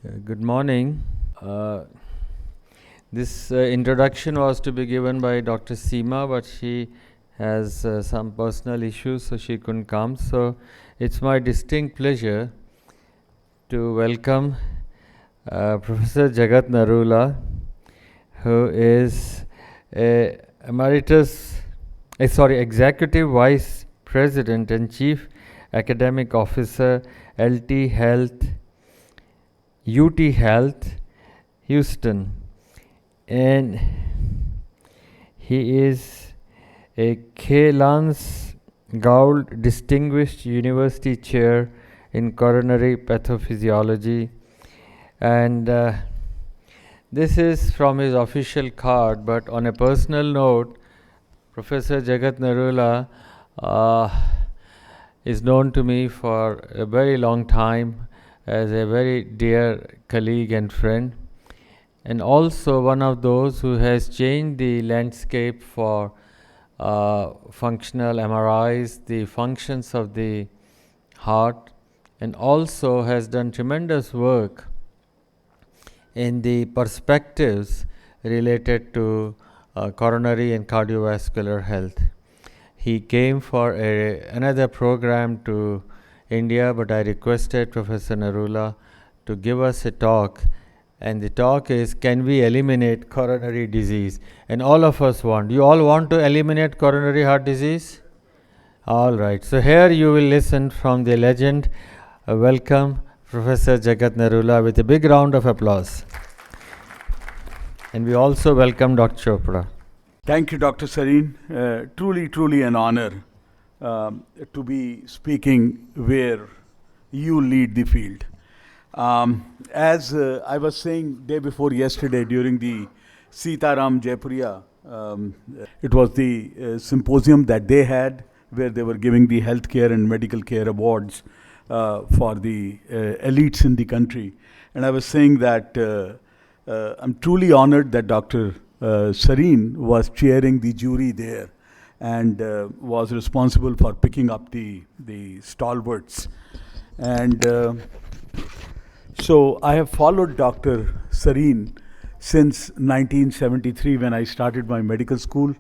Good morning. This introduction was to be given by Dr. Seema, but she has some personal issues, so she couldn't come. So it's my distinct pleasure to welcome Professor Jagat Narula, who is Executive Vice President and Chief Academic Officer, UT Health, Houston, and he is a K. Lance Gould Distinguished University Chair in Coronary Pathophysiology, and this is from his official card, but on a personal note, Professor Jagat Narula is known to me for a very long time as a very dear colleague and friend, and also one of those who has changed the landscape for functional MRIs, the functions of the heart, and also has done tremendous work in the perspectives related to coronary and cardiovascular health. He came for another program to India, but I requested Professor Narula to give us a talk, and the talk is, can we eliminate coronary disease? And all of us want. You all want to eliminate coronary heart disease? All right. So here you will listen from the legend. Welcome Professor Jagat Narula with a big round of applause. And we also welcome Dr. Chopra. Thank you, Dr. Sareen. Truly an honor to be speaking where you lead the field. As I was saying day before yesterday during the Sitaram Jaipuria, it was the symposium that they had where they were giving the healthcare and medical care awards for the elites in the country. And I was saying that I'm truly honored that Dr. Sareen was chairing the jury there and was responsible for picking up the stalwarts. And so I have followed Dr. Sareen since 1973 when I started my medical school.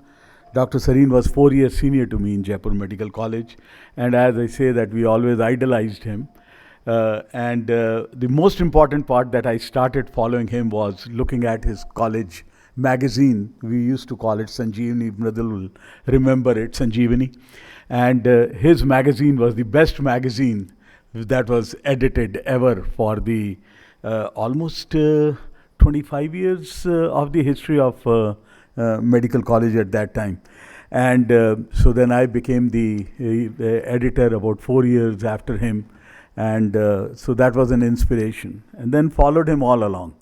Dr. Sareen was 4 years senior to me in Jaipur Medical College, and as I say that we always idolized him. And the most important part that I started following him was looking at his college magazine. We used to call it Sanjeevani. Mridul will remember it, Sanjeevani. And his magazine was the best magazine that was edited ever for the almost 25 years of the history of medical college at that time. And so then I became the editor about 4 years after him. And so that was an inspiration. And then followed him all along.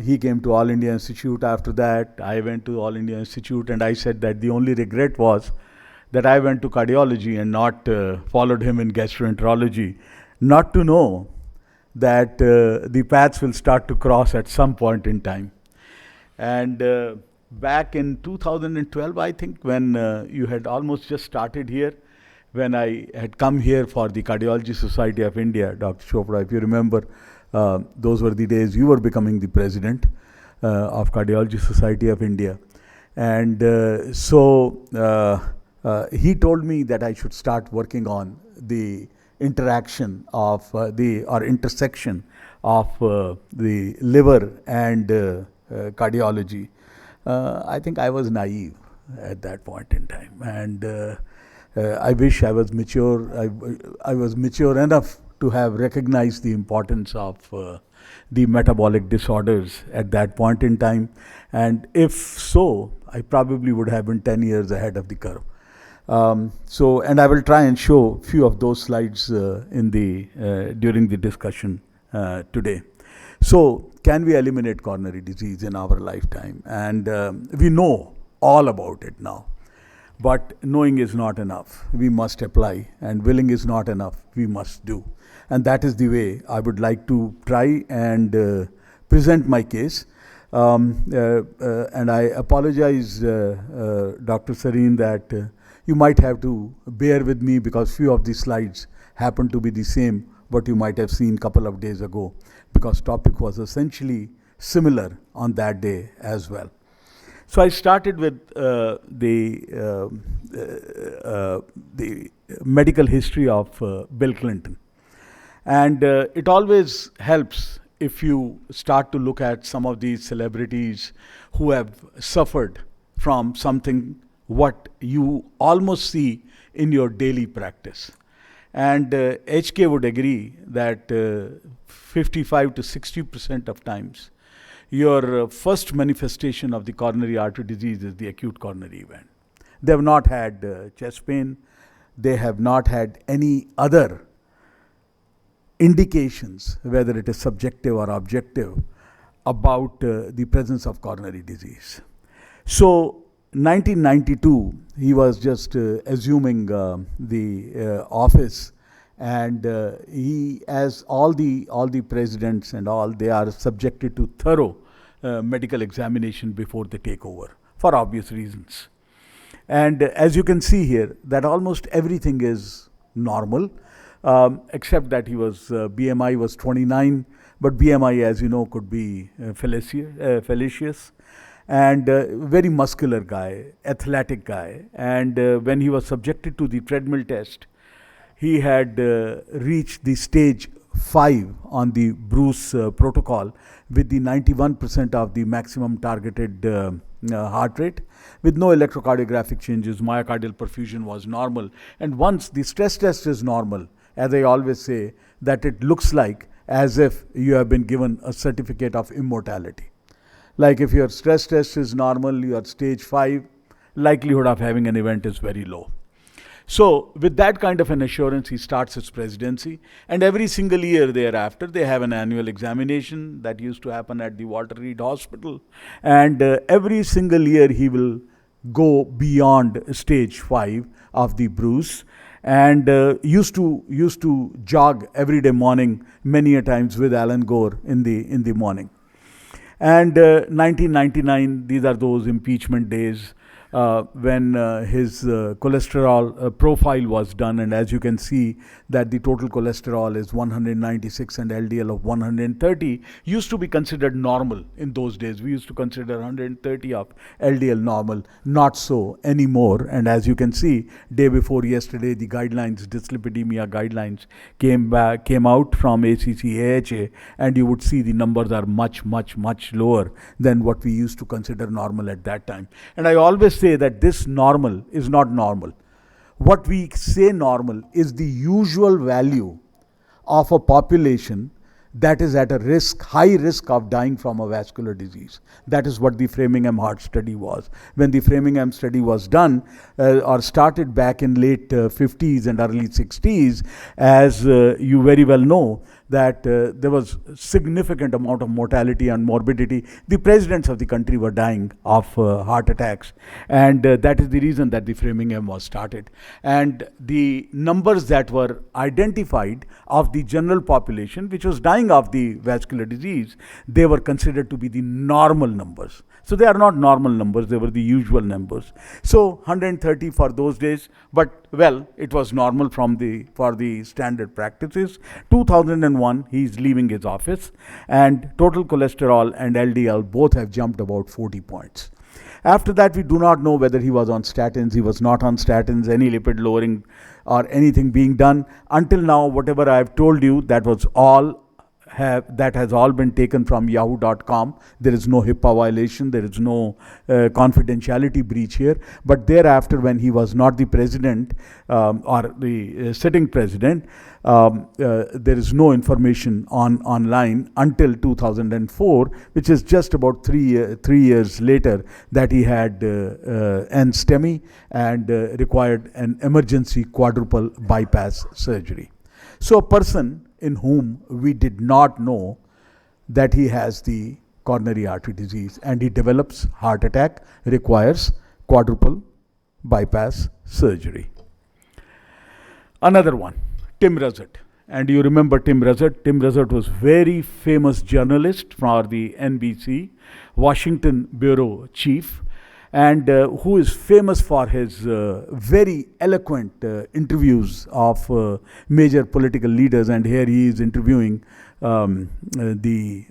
He came to All India Institute after that. I went to All India Institute, and I said that the only regret was that I went to cardiology and not followed him in gastroenterology, not to know that the paths will start to cross at some point in time. And back in 2012, I think, when you had almost just started here, when I had come here for the Cardiology Society of India, Dr. Chopra, if you remember, those were the days you were becoming the president of Cardiology Society of India. And he told me that I should start working on the interaction of intersection of the liver and cardiology. I think I was naive at that point in time, and I wish I was mature. I was mature enough to have recognized the importance of the metabolic disorders at that point in time. And if so, I probably would have been 10 years ahead of the curve. And I will try and show a few of those slides during the discussion today. So, can we eliminate coronary disease in our lifetime? And we know all about it now. But knowing is not enough. We must apply, and willing is not enough. We must do. And that is the way I would like to try and present my case. And I apologize, Dr. Sareen, that you might have to bear with me because few of these slides happen to be the same what you might have seen a couple of days ago. because topic was essentially similar on that day as well. So I started with the medical history of Bill Clinton. And it always helps if you start to look at some of these celebrities who have suffered from something what you almost see in your daily practice. And HK would agree that 55 to 60% of times, your first manifestation of the coronary artery disease is the acute coronary event. They have not had chest pain. They have not had any other indications, whether it is subjective or objective, about the presence of coronary disease. So 1992, he was just assuming the office, and he, as all the presidents and all, they are subjected to thorough medical examination before they take over, for obvious reasons. And as you can see here, that almost everything is normal, except that he was BMI was 29, but BMI, as you know, could be fallacious. And very muscular guy, athletic guy. And when he was subjected to the treadmill test, he had reached the stage 5 on the Bruce protocol with the 91% of the maximum targeted heart rate, with no electrocardiographic changes. Myocardial perfusion was normal. And once the stress test is normal, as I always say, that it looks like as if you have been given a certificate of immortality. Like if your stress test is normal, you are stage 5, likelihood of having an event is very low. So with that kind of an assurance, he starts his presidency, and every single year thereafter, they have an annual examination that used to happen at the Walter Reed Hospital, and every single year he will go beyond stage 5 of the Bruce, and used to jog every day morning, many a times with Alan Gore in the morning. And 1999, these are those impeachment days when his cholesterol profile was done, and as you can see that the total cholesterol is 196 and LDL of 130 used to be considered normal in those days. We used to consider 130 of LDL normal, not so anymore. And as you can see, day before yesterday, the guidelines, dyslipidemia guidelines came out from ACC-AHA, and you would see the numbers are much lower than what we used to consider normal at that time. And I always say that this normal is not normal. What we say normal is the usual value of a population that is at a high risk of dying from a vascular disease. That is what the Framingham heart study was. When the Framingham study was done or started back in late 50s and early 60s, as you very well know, that there was significant amount of mortality and morbidity. The presidents of the country were dying of heart attacks, and that is the reason that the Framingham was started. And the numbers that were identified of the general population which was dying of the vascular disease, they were considered to be the normal numbers. So they are not normal numbers, they were the usual numbers. So 130 for those days, but well, it was normal for the standard practices. 2001, he is leaving his office, and total cholesterol and LDL both have jumped about 40 points. After that, we do not know whether he was on statins, he was not on statins, any lipid lowering or anything being done. Until now, whatever I have told you, that has all been taken from yahoo.com. There is no HIPAA violation, there is no confidentiality breach here. But thereafter, when he was not the president or the sitting president, there is no information online until 2004, which is just about 3 years later, that he had an STEMI and required an emergency quadruple bypass surgery. So a person in whom we did not know that he has the coronary artery disease, and he develops heart attack, requires quadruple bypass surgery. Another one, Tim Russert. And you remember Tim Russert. Tim Russert was very famous journalist for the NBC, Washington bureau chief, and who is famous for his very eloquent interviews of major political leaders. And here he is interviewing the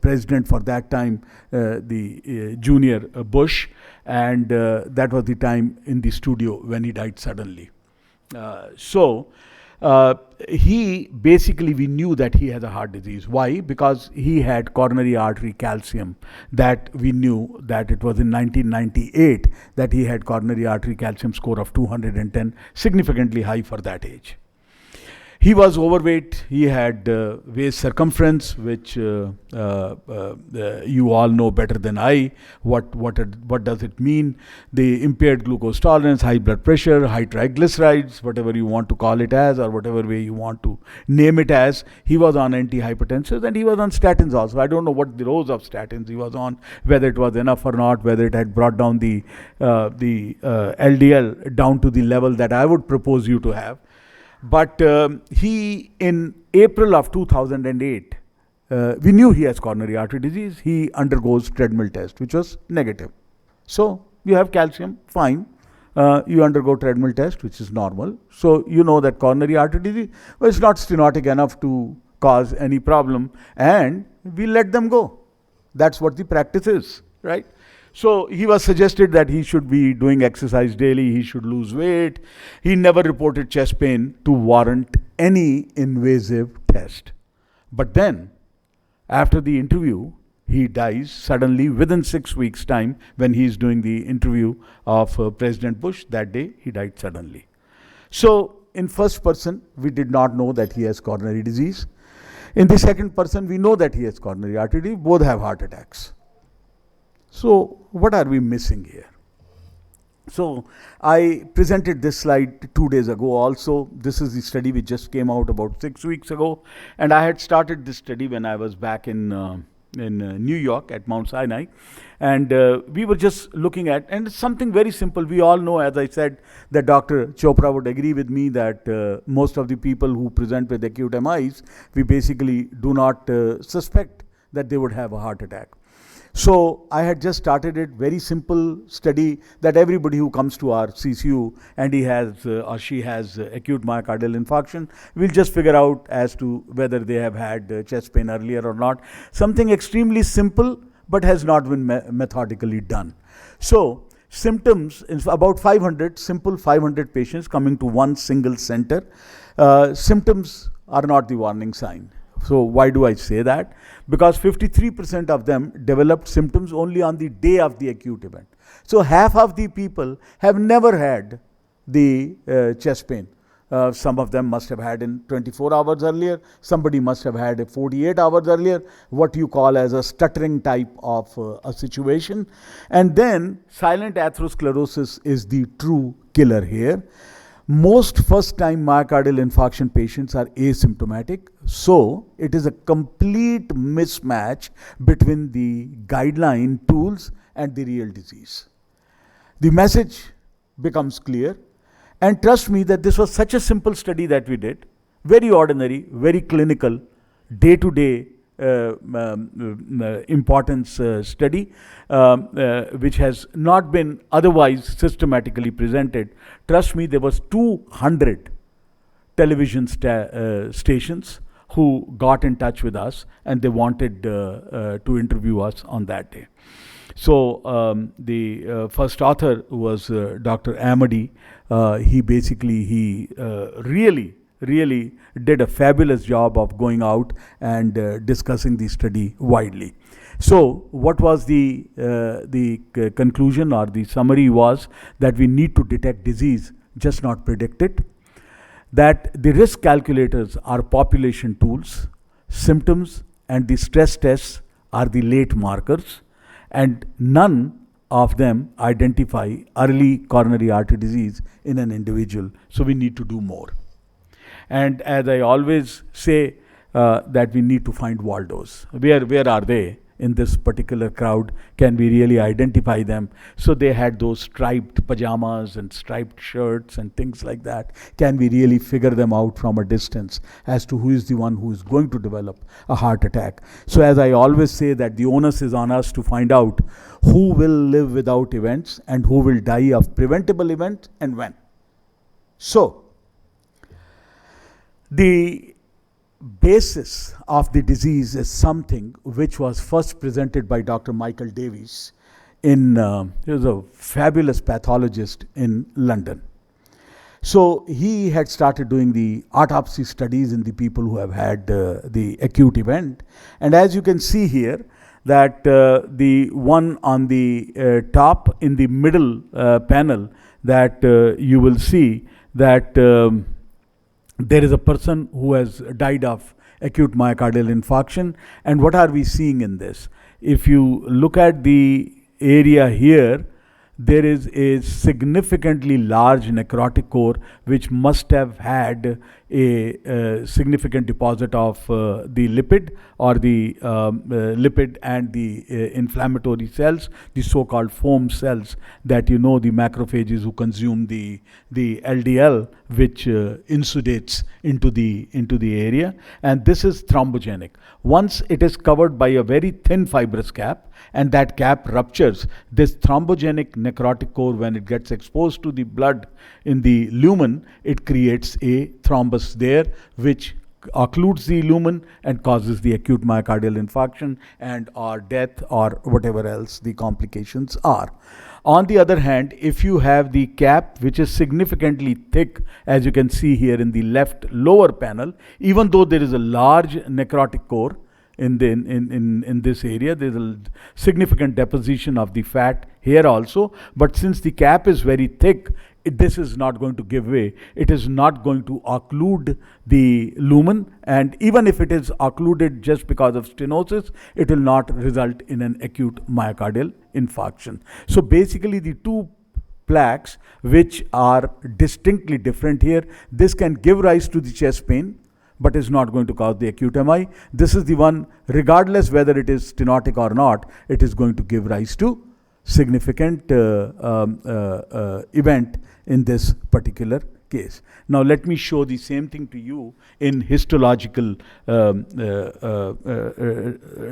president for that time, the junior Bush, and that was the time in the studio when he died suddenly. He basically, we knew that he had a heart disease. Why? Because he had coronary artery calcium. That we knew that it was in 1998 that he had coronary artery calcium score of 210, significantly high for that age. He was overweight. He had waist circumference, which you all know better than I. What does it mean? The impaired glucose tolerance, high blood pressure, high triglycerides, whatever you want to call it as, or whatever way you want to name it as. He was on antihypertensives and he was on statins also. I don't know what the rows of statins he was on, whether it was enough or not, whether it had brought down the LDL down to the level that I would propose you to have. But he, in April of 2008, we knew he has coronary artery disease. He undergoes treadmill test, which was negative. So you have calcium, fine. You undergo treadmill test, which is normal. So you know that coronary artery disease was not stenotic enough to cause any problem, and we let them go. That's what the practice is, right? So he was suggested that he should be doing exercise daily, he should lose weight. He never reported chest pain to warrant any invasive test. But then, after the interview, he dies suddenly within 6 weeks' time. When he is doing the interview of President Bush, that day he died suddenly. So in first person, we did not know that he has coronary disease. In the second person, we know that he has coronary artery disease. Both have heart attacks. So what are we missing here? So I presented this slide 2 days ago also. This is the study which just came out about 6 weeks ago. And I had started this study when I was back in New York at Mount Sinai. And we were just looking at, and it's something very simple. We all know, as I said, that Dr. Chopra would agree with me that most of the people who present with acute MIs, we basically do not suspect that they would have a heart attack. So I had just started it, very simple study that everybody who comes to our CCU and he has or she has acute myocardial infarction, we'll just figure out as to whether they have had chest pain earlier or not. Something extremely simple but has not been methodically done. So symptoms, about 500, simple 500 patients coming to one single center. Symptoms are not the warning sign. So why do I say that? Because 53% of them developed symptoms only on the day of the acute event. So half of the people have never had the chest pain. Some of them must have had in 24 hours earlier. Somebody must have had 48 hours earlier, what you call as a stuttering type of a situation. And then silent atherosclerosis is the true killer here. Most first-time myocardial infarction patients are asymptomatic, so it is a complete mismatch between the guideline tools and the real disease. The message becomes clear, and trust me that this was such a simple study that we did, very ordinary, very clinical, day-to-day importance study, which has not been otherwise systematically presented. Trust me, there was 200 television stations who got in touch with us and they wanted to interview us on that day. So the first author was Dr. Amadi. He really did a fabulous job of going out and discussing the study widely. So what was the conclusion or the summary was that we need to detect disease, just not predict it. That the risk calculators are population tools, symptoms and the stress tests are the late markers, and none of them identify early coronary artery disease in an individual. So we need to do more. And as I always say, that we need to find Waldos. Where are they in this particular crowd? Can we really identify them? So they had those striped pajamas and striped shirts and things like that. Can we really figure them out from a distance as to who is the one who is going to develop a heart attack? So as I always say, that the onus is on us to find out who will live without events and who will die of preventable events and when. So the basis of the disease is something which was first presented by Dr. Michael Davies. He was a fabulous pathologist in London. So he had started doing the autopsy studies in the people who have had the acute event. And as you can see here, that the one on the top in the middle panel, that you will see that there is a person who has died of acute myocardial infarction. And what are we seeing in this? If you look at the area here, there is a significantly large necrotic core which must have had a significant deposit of the lipid, or the lipid and the inflammatory cells, the so-called foam cells that the macrophages who consume the LDL, which insudates into the area, and this is thrombogenic. Once it is covered by a very thin fibrous cap, and that cap ruptures, this thrombogenic necrotic core, when it gets exposed to the blood in the lumen, it creates a thrombus there, which occludes the lumen and causes the acute myocardial infarction and or death, or whatever else the complications are. On the other hand, if you have the cap which is significantly thick, as you can see here in the left lower panel, even though there is a large necrotic core in this area, there is a significant deposition of the fat here also, but since the cap is very thick, this is not going to give way. It is not going to occlude the lumen, and even if it is occluded just because of stenosis, it will not result in an acute myocardial infarction. So basically the two plaques which are distinctly different here, this can give rise to the chest pain, but is not going to cause the acute MI. This is the one, regardless whether it is stenotic or not, it is going to give rise to significant event in this particular case. Now let me show the same thing to you in histological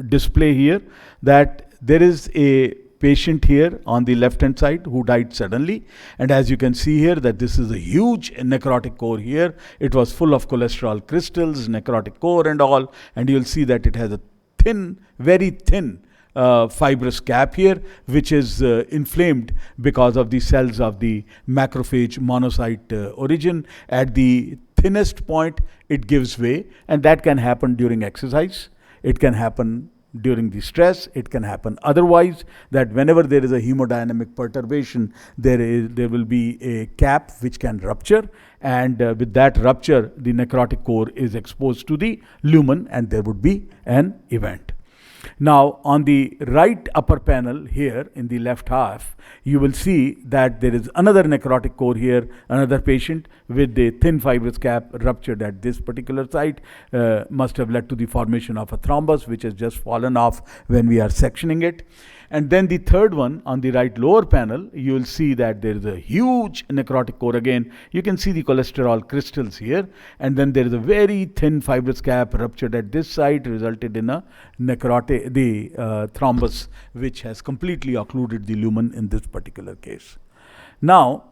display here, that there is a patient here on the left hand side who died suddenly, and as you can see here that this is a huge necrotic core here. It was full of cholesterol crystals, necrotic core and all, and you'll see that it has a thin, very thin fibrous cap here, which is inflamed because of the cells of the macrophage monocyte origin. At the thinnest point it gives way, and that can happen during exercise, it can happen during the stress, it can happen otherwise, that whenever there is a hemodynamic perturbation, there will be a cap which can rupture, and with that rupture the necrotic core is exposed to the lumen and there would be an event. Now on the right upper panel here in the left half, you will see that there is another necrotic core here, another patient with a thin fibrous cap ruptured at this particular site, must have led to the formation of a thrombus which has just fallen off when we are sectioning it. And then the third one on the right lower panel, you will see that there is a huge necrotic core again. You can see the cholesterol crystals here, and then there is a very thin fibrous cap ruptured at this site, resulted in a thrombus which has completely occluded the lumen in this particular case. Now,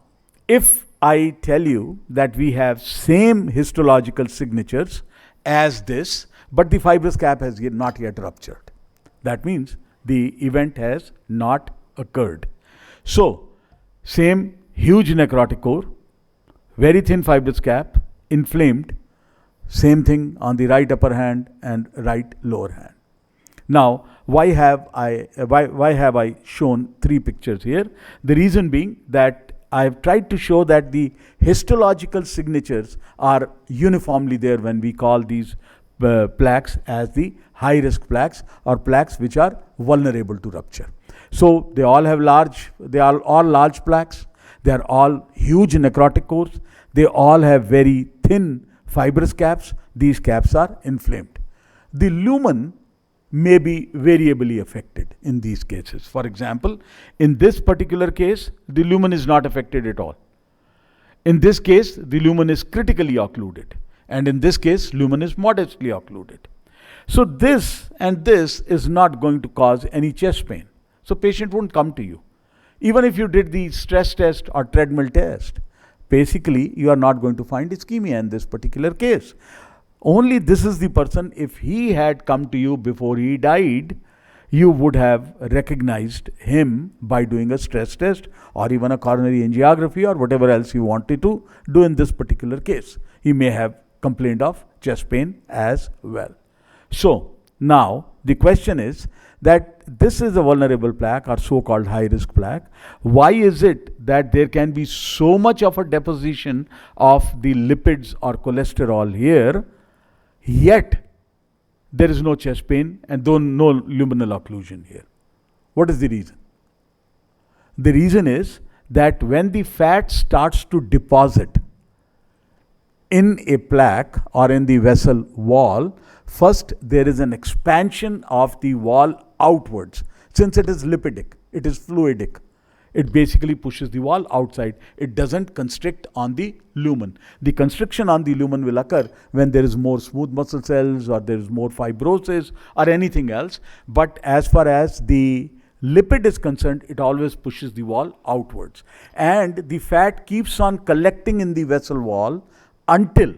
if I tell you that we have same histological signatures as this, but the fibrous cap has not yet ruptured, that means the event has not occurred. So, same huge necrotic core, very thin fibrous cap, inflamed, same thing on the right upper hand and right lower hand. Now, why have I shown three pictures here? The reason being that I have tried to show that the histological signatures are uniformly there when we call these plaques as the high risk plaques, or plaques which are vulnerable to rupture. So they all have all large plaques, they are all huge necrotic cores, they all have very thin fibrous caps, these caps are inflamed. The lumen may be variably affected in these cases. For example, in this particular case, the lumen is not affected at all. In this case, the lumen is critically occluded, and in this case, lumen is modestly occluded. So this and this is not going to cause any chest pain. So patient won't come to you. Even if you did the stress test or treadmill test, basically you are not going to find ischemia in this particular case. Only this is the person, if he had come to you before he died, you would have recognized him by doing a stress test or even a coronary angiography or whatever else you wanted to do in this particular case. He may have complained of chest pain as well. So, now the question is that this is a vulnerable plaque or so-called high-risk plaque. Why is it that there can be so much of a deposition of the lipids or cholesterol here, yet there is no chest pain and no luminal occlusion here? What is the reason? The reason is that when the fat starts to deposit in a plaque or in the vessel wall, first there is an expansion of the wall outwards. Since it is lipidic, it is fluidic, it basically pushes the wall outside. It doesn't constrict on the lumen. The constriction on the lumen will occur when there is more smooth muscle cells or there is more fibrosis or anything else. But as far as the lipid is concerned, it always pushes the wall outwards. And the fat keeps on collecting in the vessel wall until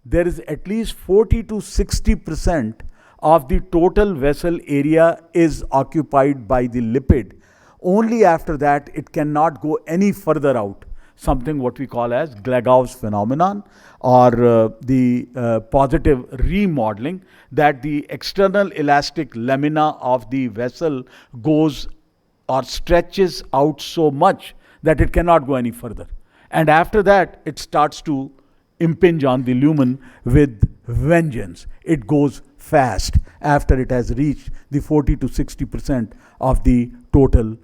there is at least 40 to 60% of the total vessel area is occupied by the lipid. Only after that it cannot go any further out. Something what we call as Glagau's phenomenon, or the positive remodeling, that the external elastic lamina of the vessel goes or stretches out so much that it cannot go any further. And after that it starts to impinge on the lumen with vengeance. It goes fast after it has reached the 40 to 60% of the total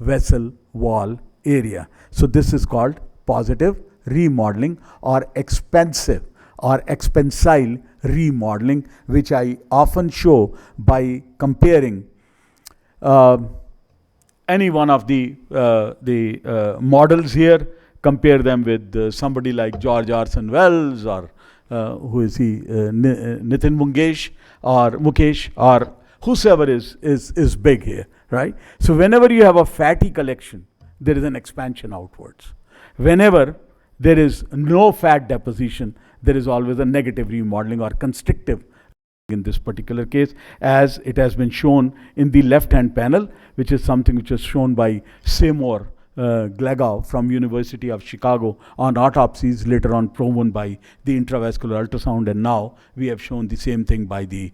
vessel wall area. So this is called positive remodeling or expensive or expensile remodeling, which I often show by comparing any one of the models here. Compare them with somebody like George Orson Welles, or who is he, Nitin Mukesh, or whosoever is big here, right? So whenever you have a fatty collection, there is an expansion outwards. Whenever there is no fat deposition, there is always a negative remodeling or constrictive in this particular case, as it has been shown in the left hand panel, which is something which is shown by Seymour Glagau from University of Chicago on autopsies, later on proven by the intravascular ultrasound, and now we have shown the same thing by the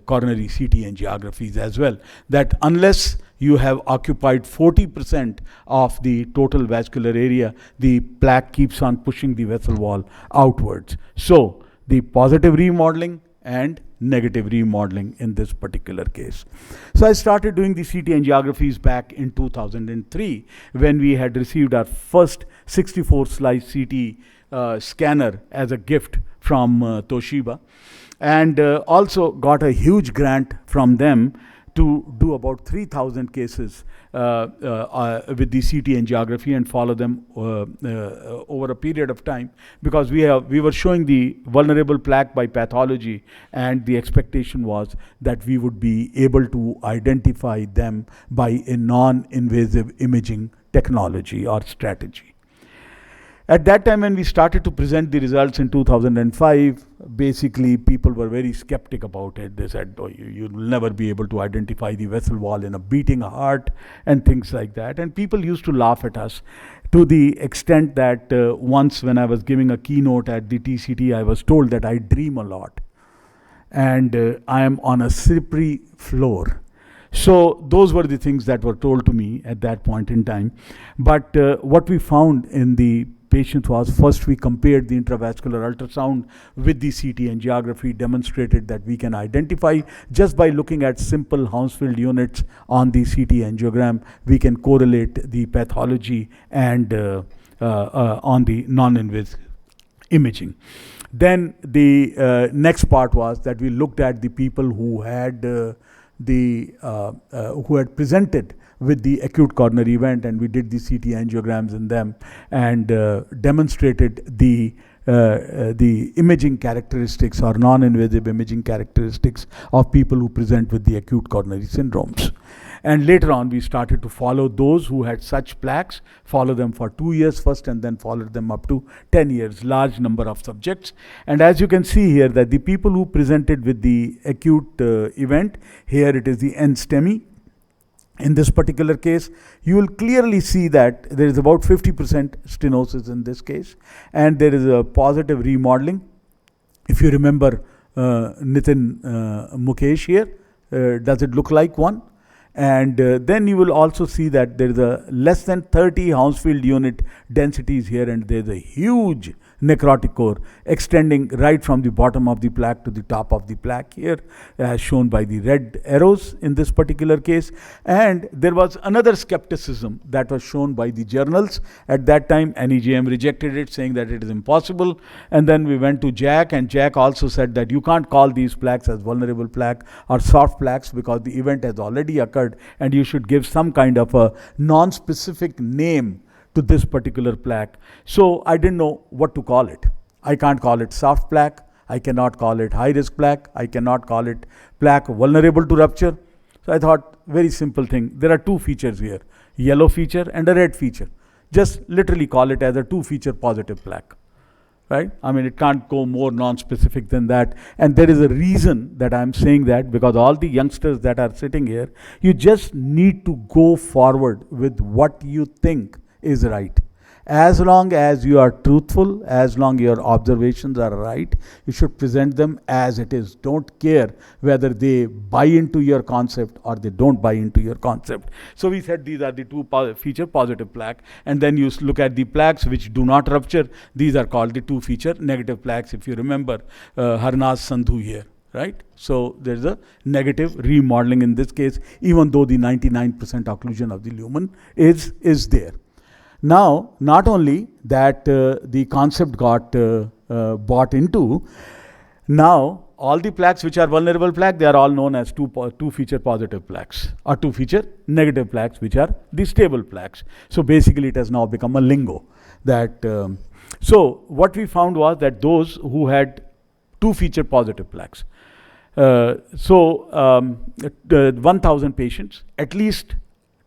coronary CT angiographies as well, that unless you have occupied 40% of the total vascular area, the plaque keeps on pushing the vessel wall outwards. So the positive remodeling and negative remodeling in this particular case. So I started doing the CT angiographies back in 2003 when we had received our first 64 slice CT scanner as a gift from Toshiba, and also got a huge grant from them to do about 3,000 cases with the CT angiography and follow them over a period of time, because we were showing the vulnerable plaque by pathology, and the expectation was that we would be able to identify them by a non-invasive imaging technology or strategy. At that time, when we started to present the results in 2005, basically people were very skeptic about it. They said, oh, you'll never be able to identify the vessel wall in a beating heart and things like that. And people used to laugh at us, to the extent that once when I was giving a keynote at the TCT, I was told that I dream a lot and I am on a slippery floor. So those were the things that were told to me at that point in time. But what we found in the patients was, first we compared the intravascular ultrasound with the CT angiography, demonstrated that we can identify just by looking at simple Hounsfield units on the CT angiogram, we can correlate the pathology and on the non-invasive imaging. Then the next part was that we looked at the people who had who had presented with the acute coronary event, and we did the CT angiograms in them and demonstrated the imaging characteristics or non-invasive imaging characteristics of people who present with the acute coronary syndromes. And later on, we started to follow those who had such plaques, follow them for 2 years first, and then followed them up to 10 years, large number of subjects. And as you can see here, that the people who presented with the acute event, here it is the NSTEMI. In this particular case, you will clearly see that there is about 50% stenosis in this case, and there is a positive remodeling. If you remember Nitin Mukesh here, does it look like one? And then you will also see that there is a less than 30 Hounsfield unit densities here, and there is a huge necrotic core extending right from the bottom of the plaque to the top of the plaque here, as shown by the red arrows in this particular case. And there was another skepticism that was shown by the journals. At that time, NEJM rejected it, saying that it is impossible. And then we went to Jack, and Jack also said that you can't call these plaques as vulnerable plaque or soft plaques because the event has already occurred, and you should give some kind of a non-specific name to this particular plaque. So I didn't know what to call it. I can't call it soft plaque. I cannot call it high risk plaque. I cannot call it plaque vulnerable to rupture. So I thought, very simple thing. There are two features here, yellow feature and a red feature. Just literally call it as a 2-feature positive plaque. Right? I mean, it can't go more non-specific than that. And there is a reason that I'm saying that, because all the youngsters that are sitting here, you just need to go forward with what you think is right. As long as you are truthful, as long your observations are right, you should present them as it is. Don't care whether they buy into your concept or they don't buy into your concept. So we said these are the 2-feature positive plaque. And then you look at the plaques which do not rupture. These are called the 2-feature negative plaques. If you remember Harnaz Sandhu here. Right? So there is a negative remodeling in this case, even though the 99% occlusion of the lumen is there. Now, not only that the concept got bought into, now all the plaques which are vulnerable plaque, they are all known as 2-feature positive plaques or 2-feature negative plaques, which are the stable plaques. So basically it has now become a lingo. That so what we found was that those who had 2-feature positive plaques, 1,000 patients, at least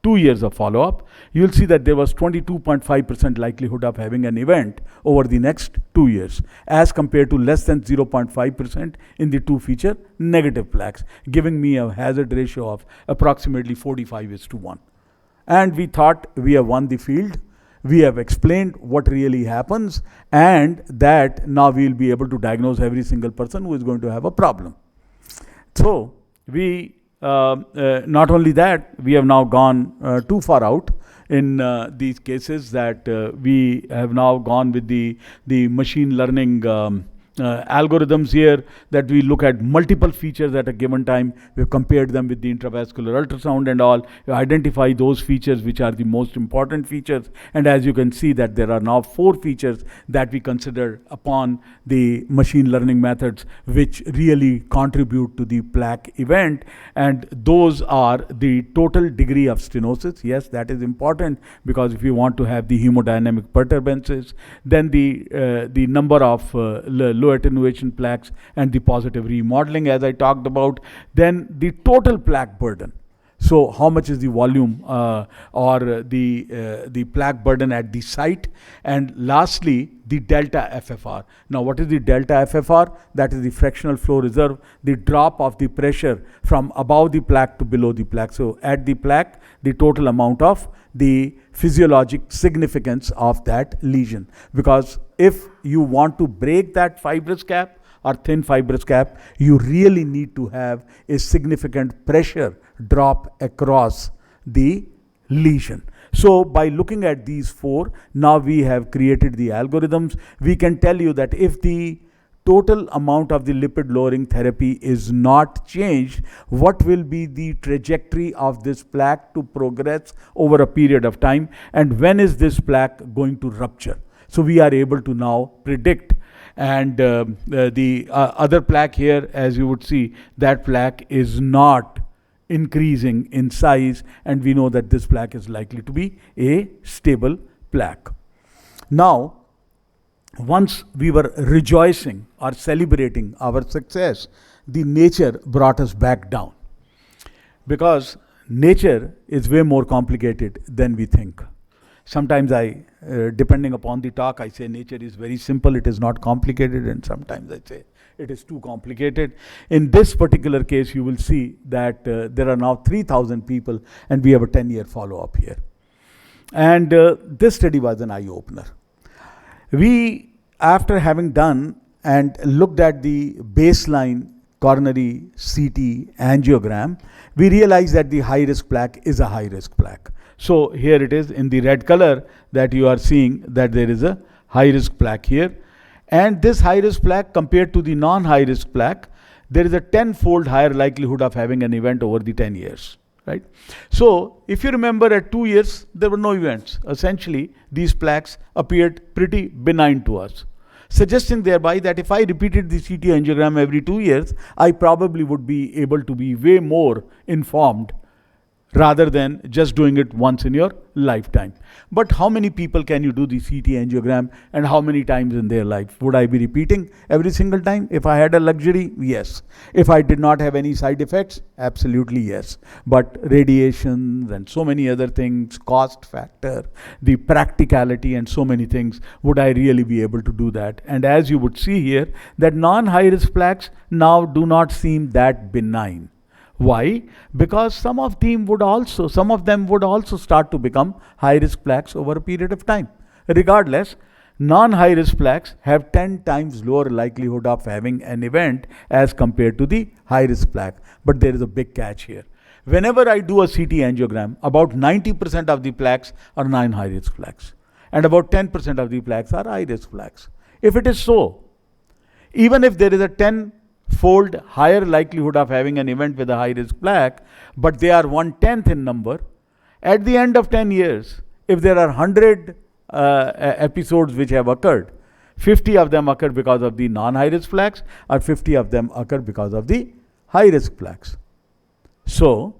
2 years of follow-up, you will see that there was 22.5% likelihood of having an event over the next 2 years, as compared to less than 0.5% in the 2-feature negative plaques, giving me a hazard ratio of approximately 45:1. And we thought we have won the field. We have explained what really happens, and that now we will be able to diagnose every single person who is going to have a problem. So we not only that, we have now gone too far out in these cases, that we have now gone with the machine learning algorithms here, that we look at multiple features at a given time. We have compared them with the intravascular ultrasound and all. We identify those features which are the most important features. And as you can see that there are now 4 features that we consider upon the machine learning methods which really contribute to the plaque event. And those are the total degree of stenosis. Yes, that is important, because if you want to have the hemodynamic perturbances, then the number of low attenuation plaques and the positive remodeling, as I talked about, then the total plaque burden. So how much is the volume or the plaque burden at the site? And lastly, the delta FFR. Now, what is the delta FFR? That is the fractional flow reserve, the drop of the pressure from above the plaque to below the plaque. So at the plaque, the total amount of the physiologic significance of that lesion. Because if you want to break that fibrous cap or thin fibrous cap, you really need to have a significant pressure drop across the lesion. So by looking at these 4, now we have created the algorithms. We can tell you that if the total amount of the lipid lowering therapy is not changed, what will be the trajectory of this plaque to progress over a period of time, and when is this plaque going to rupture? So we are able to now predict. And the other plaque here, as you would see, that plaque is not increasing in size, and we know that this plaque is likely to be a stable plaque. Now, once we were rejoicing or celebrating our success, the nature brought us back down, because nature is way more complicated than we think. Sometimes depending upon the talk, I say nature is very simple, it is not complicated, and sometimes I say it is too complicated. In this particular case, you will see that there are now 3,000 people, and we have a 10-year follow-up here. And this study was an eye-opener. We, after having done and looked at the baseline coronary CT angiogram, we realized that the high-risk plaque is a high-risk plaque. So here it is in the red color that you are seeing that there is a high-risk plaque here. And this high-risk plaque compared to the non-high-risk plaque, there is a 10-fold higher likelihood of having an event over the 10 years. Right? So if you remember, at 2 years, there were no events. Essentially, these plaques appeared pretty benign to us, suggesting thereby that if I repeated the CT angiogram every 2 years, I probably would be able to be way more informed rather than just doing it once in your lifetime. But how many people can you do the CT angiogram, and how many times in their life? Would I be repeating every single time? If I had a luxury, yes. If I did not have any side effects, absolutely yes. But radiations and so many other things, cost factor, the practicality and so many things, would I really be able to do that? And as you would see here, that non-high-risk plaques now do not seem that benign. Why? Because some of them would also start to become high-risk plaques over a period of time. Regardless, non-high-risk plaques have 10 times lower likelihood of having an event as compared to the high-risk plaque. But there is a big catch here. Whenever I do a CT angiogram, about 90% of the plaques are non-high-risk plaques, and about 10% of the plaques are high-risk plaques. If it is so, even if there is a 10-fold higher likelihood of having an event with a high-risk plaque, but they are 1/10 in number, at the end of 10 years, if there are 100 episodes which have occurred, 50 of them occur because of the non-high-risk plaques, or 50 of them occur because of the high-risk plaques. So,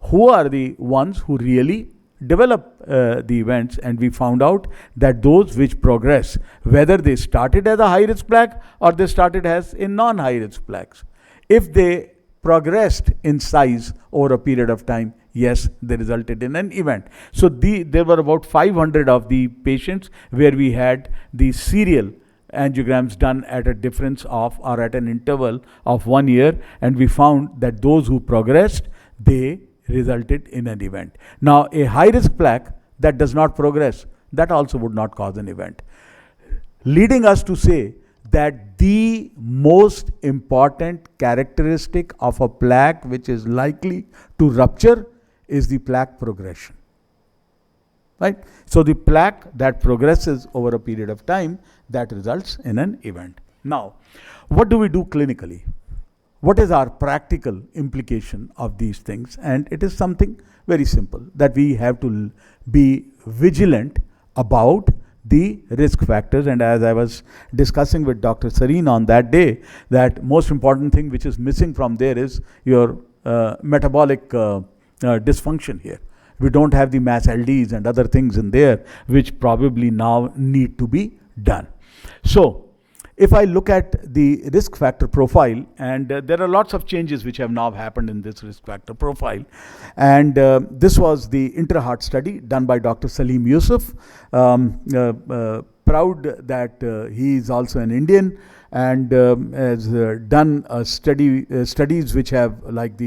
who are the ones who really develop the events? And we found out that those which progress, whether they started as a high-risk plaque or they started as a non-high-risk plaques, if they progressed in size over a period of time, yes, they resulted in an event. So there were about 500 of the patients where we had the serial angiograms done at a difference of, or at an interval of 1 year, and we found that those who progressed, they resulted in an event. Now, a high-risk plaque that does not progress, that also would not cause an event, leading us to say that the most important characteristic of a plaque which is likely to rupture is the plaque progression. Right? So the plaque that progresses over a period of time, that results in an event. Now, what do we do clinically? What is our practical implication of these things? And it is something very simple, that we have to be vigilant about the risk factors. And as I was discussing with Dr. Sareen on that day, that most important thing which is missing from there is your metabolic dysfunction here. We don't have the MAS LDs and other things in there which probably now need to be done. So, if I look at the risk factor profile, and there are lots of changes which have now happened in this risk factor profile, and this was the intra-heart study done by Dr. Salim Yusuf. Proud that he is also an Indian, and has done studies which have like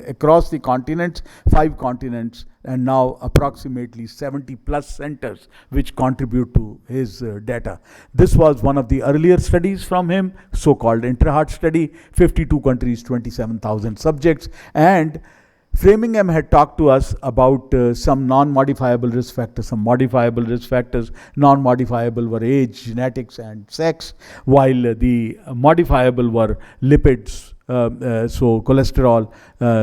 across the continents, 5 continents, and now approximately 70 plus centers which contribute to his data. This was one of the earlier studies from him, so-called intra-heart study, 52 countries, 27,000 subjects. And Framingham had talked to us about some non-modifiable risk factors, some modifiable risk factors. Non-modifiable were age, genetics, and sex, while the modifiable were lipids, so cholesterol,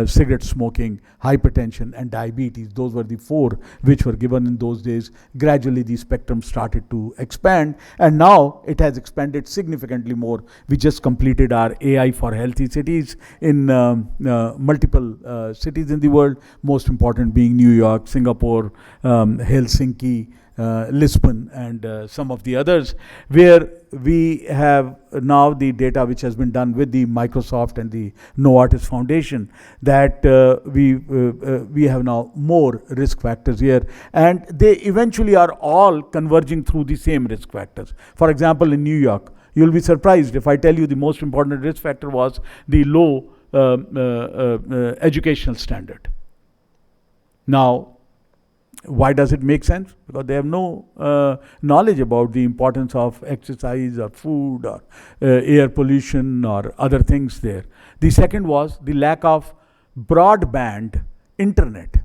cigarette smoking, hypertension, and diabetes. Those were the 4 which were given in those days. Gradually the spectrum started to expand, and now it has expanded significantly more. We just completed our AI for healthy cities in multiple cities in the world, most important being New York, Singapore, Helsinki, Lisbon, and some of the others, where we have now the data which has been done with the Microsoft and the Novartis Foundation, that we have now more risk factors here, and they eventually are all converging through the same risk factors. For example, in New York, you'll be surprised if I tell you the most important risk factor was the low educational standard. Now, why does it make sense? Because they have no knowledge about the importance of exercise or food or air pollution or other things there. The second was the lack of broadband internet.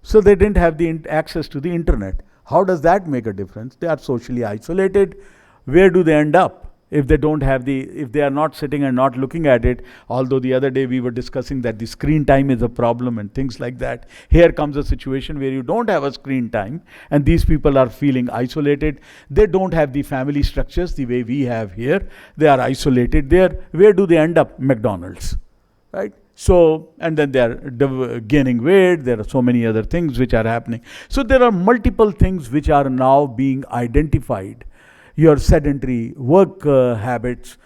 So they didn't have the access to the internet. How does that make a difference? They are socially isolated. Where do they end up? If they don't have if they are not sitting and not looking at it, although the other day we were discussing that the screen time is a problem and things like that. Here comes a situation where you don't have a screen time and these people are feeling isolated. They don't have the family structures the way we have here. They are isolated there. Where do they end up? McDonald's, right? So, and then they are gaining weight. There are so many other things which are happening. So there are multiple things which are now being identified. Your sedentary work habits,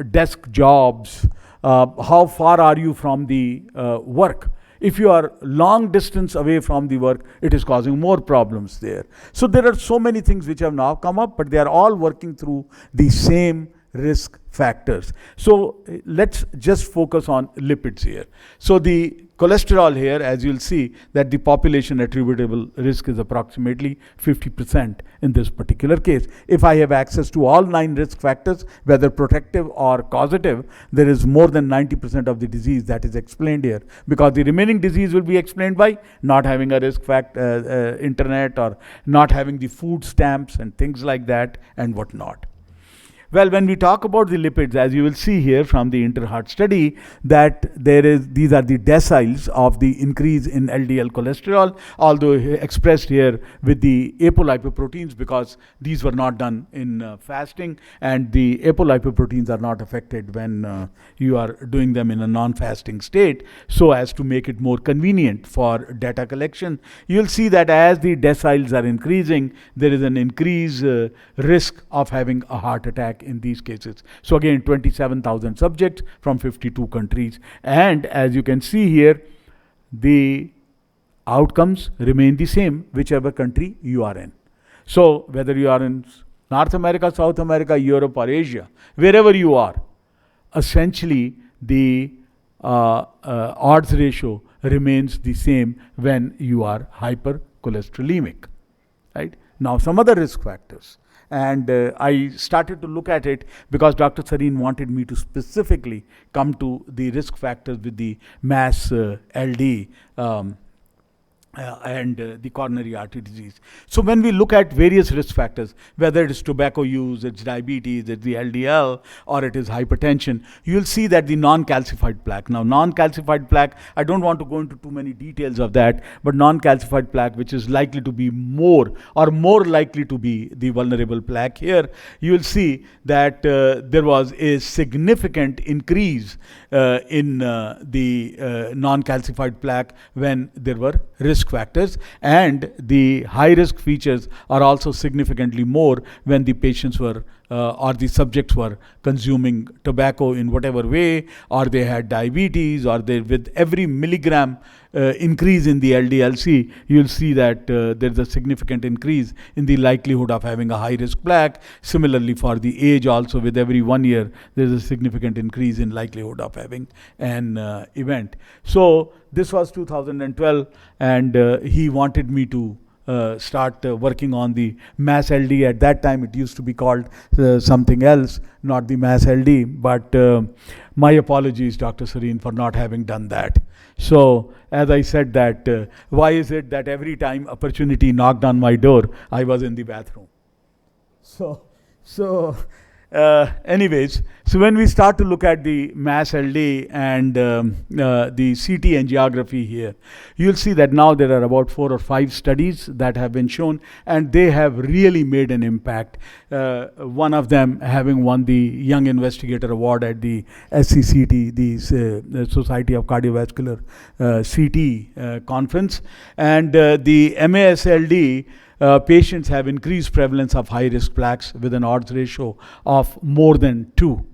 desk jobs, how far are you from the work? If you are long distance away from the work, it is causing more problems there. So there are so many things which have now come up, but they are all working through the same risk factors. So let's just focus on lipids here. So the cholesterol here, as you'll see, that the population attributable risk is approximately 50% in this particular case. If I have access to all 9 risk factors, whether protective or causative, there is more than 90% of the disease that is explained here, because the remaining disease will be explained by not having a risk factor, internet, or not having the food stamps and things like that and whatnot. Well, when we talk about the lipids, as you will see here from the Interheart study, that these are the deciles of the increase in LDL cholesterol, although expressed here with the apolipoproteins, because these were not done in fasting, and the apolipoproteins are not affected when you are doing them in a non-fasting state, so as to make it more convenient for data collection. You'll see that as the deciles are increasing, there is an increased risk of having a heart attack in these cases. So again, 27,000 subjects from 52 countries. And as you can see here, the outcomes remain the same, whichever country you are in. So whether you are in North America, South America, Europe, or Asia, wherever you are, essentially the odds ratio remains the same when you are hypercholesterolemic. Right? Now, some other risk factors. And I started to look at it because Dr. Sareen wanted me to specifically come to the risk factors with the MAS LD and the coronary artery disease. So when we look at various risk factors, whether it is tobacco use, it's diabetes, it's the LDL, or it is hypertension, you'll see that the non-calcified plaque. Now, non-calcified plaque, I don't want to go into too many details of that, but non-calcified plaque, which is likely to be more likely to be the vulnerable plaque here, you'll see that there was a significant increase in the non-calcified plaque when there were risk factors, and the high risk features are also significantly more when the patients were or the subjects were consuming tobacco in whatever way, or they had diabetes, or they, with every milligram increase in the LDL-C, you'll see that there's a significant increase in the likelihood of having a high risk plaque. Similarly, for the age also, with every 1 year, there's a significant increase in likelihood of having an event. So this was 2012, and he wanted me to start working on the MAS LD. At that time, it used to be called something else, not the MAS LD. But my apologies, Dr. Sareen, for not having done that. So, as I said that, why is it that every time opportunity knocked on my door, I was in the bathroom? Anyways, so when we start to look at the MAS LD and the CT angiography here, you'll see that now there are about 4 or 5 studies that have been shown, and they have really made an impact. One of them having won the Young Investigator Award at the SCCT, the Society of Cardiovascular CT conference, and the MASLD patients have increased prevalence of high-risk plaques with an odds ratio of more than 2,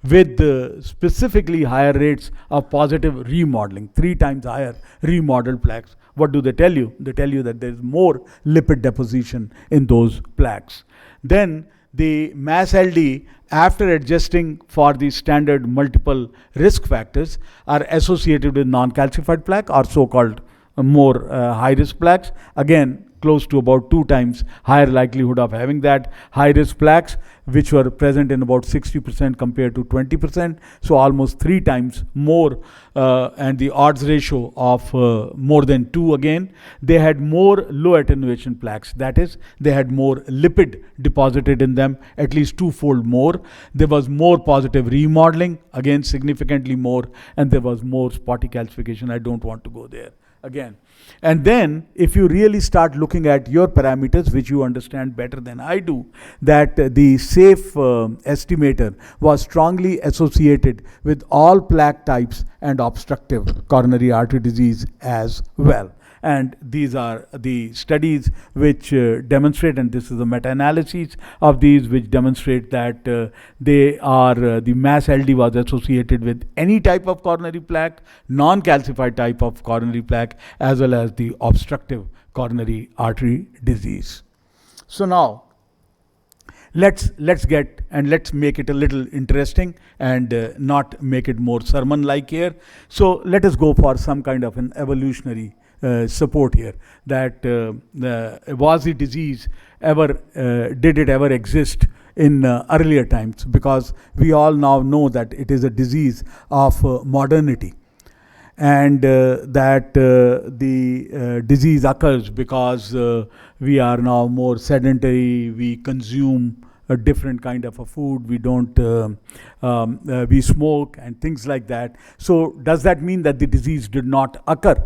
with specifically higher rates of positive remodeling, 3 times higher remodeled plaques. What do they tell you? They tell you that there is more lipid deposition in those plaques. Then the mass LD, after adjusting for the standard multiple risk factors, are associated with non-calcified plaque, or so-called more high-risk plaques. Again, close to about 2 times higher likelihood of having that. High-risk plaques, which were present in about 60% compared to 20%, so almost 3 times more, and the odds ratio of more than 2 again. They had more low attenuation plaques, that is, they had more lipid deposited in them, at least 2-fold more. There was more positive remodeling, again significantly more, and there was more spotty calcification. I don't want to go there again. And then if you really start looking at your parameters, which you understand better than I do, that the SAFE estimator was strongly associated with all plaque types and obstructive coronary artery disease as well. And these are the studies which demonstrate, and this is a meta-analysis of these, which demonstrate that they are, the mass LD was associated with any type of coronary plaque, non-calcified type of coronary plaque, as well as the obstructive coronary artery disease. So now, let's get, and let's make it a little interesting and not make it more sermon-like here. So let us go for some kind of an evolutionary support here, that was the disease ever, did it ever exist in earlier times? Because we all now know that it is a disease of modernity, and that the disease occurs because we are now more sedentary, we consume a different kind of a food, we don't, we smoke and things like that. So does that mean that the disease did not occur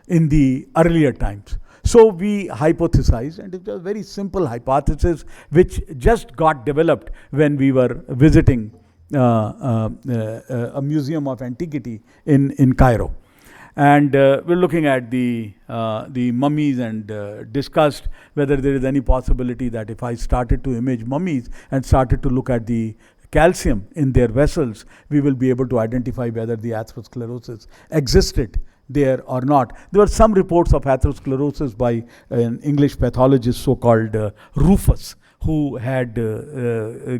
in the earlier times? So we hypothesized, and it was a very simple hypothesis which just got developed when we were visiting a museum of antiquity in Cairo. And we're looking at the mummies, and discussed whether there is any possibility that if I started to image mummies and started to look at the calcium in their vessels, we will be able to identify whether the atherosclerosis existed there or not. There were some reports of atherosclerosis by an English pathologist, so-called Rufus, who had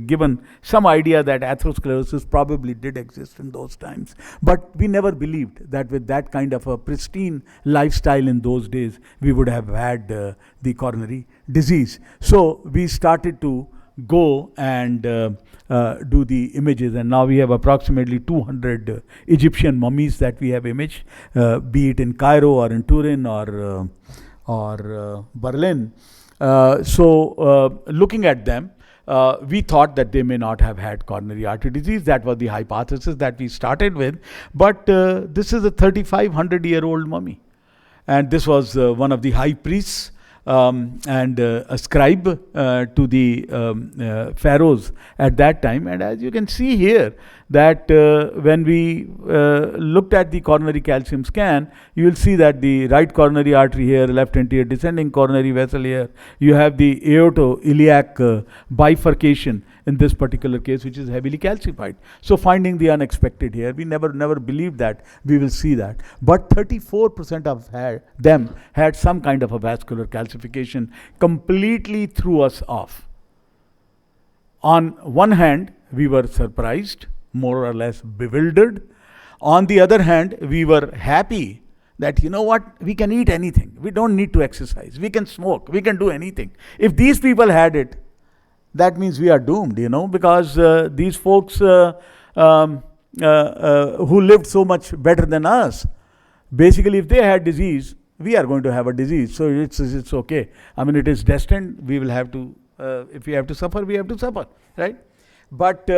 given some idea that atherosclerosis probably did exist in those times. But we never believed that with that kind of a pristine lifestyle in those days, we would have had the coronary disease. So we started to go and do the images, and now we have approximately 200 Egyptian mummies that we have imaged, be it in Cairo or in Turin or Berlin. So looking at them, we thought that they may not have had coronary artery disease. That was the hypothesis that we started with. But this is a 3,500-year-old mummy, and this was one of the high priests and a scribe to the pharaohs at that time. And as you can see here, that when we looked at the coronary calcium scan, you will see that the right coronary artery here, left anterior descending coronary vessel here, you have the aorto-iliac bifurcation in this particular case, which is heavily calcified. So finding the unexpected here, we never believed that we will see that. But 34% of them had some kind of a vascular calcification, completely threw us off. On one hand, we were surprised, more or less bewildered. On the other hand, we were happy that, you know what, we can eat anything. We don't need to exercise. We can smoke. We can do anything. If these people had it, that means we are doomed, because these folks who lived so much better than us, basically if they had disease, we are going to have a disease. So it's okay. I mean, it is destined. We will have to, if we have to suffer, we have to suffer, right? But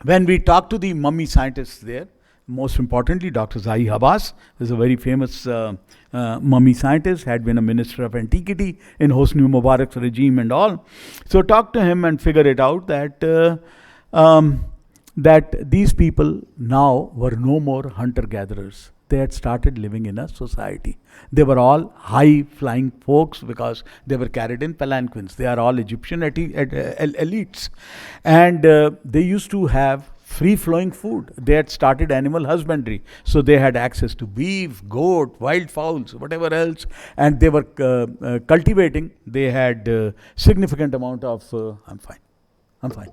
when we talk to the mummy scientists there, most importantly, Dr. Zahi Hawass is a very famous mummy scientist, had been a minister of antiquity in Hosni Mubarak's regime and all. So talk to him and figure it out that that these people now were no more hunter-gatherers. they had started living in a society. They were all high-flying folks because they were carried in palanquins. They are all Egyptian elites. And they used to have free-flowing food. They had started animal husbandry. So they had access to beef, goat, wild fowls, whatever else. And they were cultivating. They had significant amount of, I'm fine.